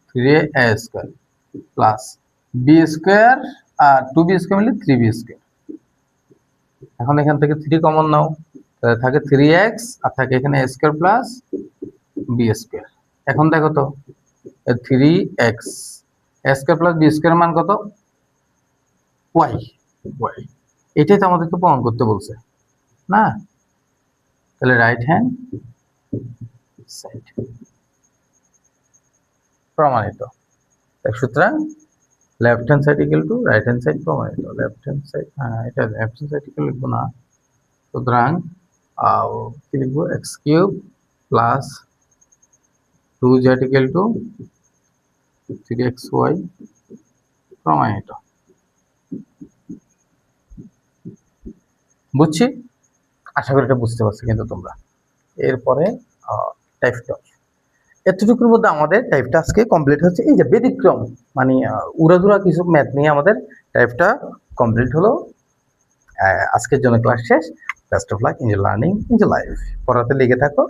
3a square plus b square আর 2b স্কয়ার মিলে 3b স্কয়ার। এখন এখান থেকে 3 কমন নাও, তাহলে থাকে 3x আর থাকে এখানে a square plus b square. এখন দেখো তো 3x a square plus b square মান কত? y, এটাই তো আমাদেরকে প্রমাণ করতে বলছে না? তাহলে রাইট হ্যান্ড সাইড প্রমাণিত। সুতরাং left hand side equal to right hand side প্রমাণিত। লেফট হ্যান্ড সাইড, এটা লেফট হ্যান্ড সাইড ইকুয়াল লিখবো না, সুতরাং কি লিখবো? X cube plus 2z equal to 3xy প্রমাণিত। বুঝছি? আশা করি এটা বুঝতে পারছি কিন্তু তোমরা। এরপরে টাইপটা, এতটুকুর মধ্যে আমাদের টাইপটা আজকে কমপ্লিট হচ্ছে। এই যে ব্যতিক্রম মানে উড়াধুরা কিছু ম্যাথ নিয়ে আমাদের টাইপটা কমপ্লিট হলো। আজকের জন্য ক্লাস শেষ। Best of luck, enjoy learning, enjoy life. পড়াতে লেগে থাকো।